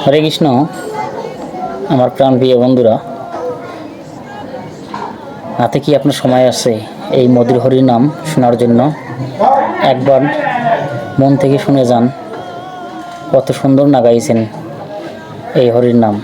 হরে কৃষ্ণ। আমার প্রাণপ্রিয় বন্ধুরা, হাতে কি আপনার সময় আছে এই মধুর হরির নাম শোনার জন্য? একবার মন থেকে শুনে যান, কত সুন্দর না গাইছেন এই হরির নাম।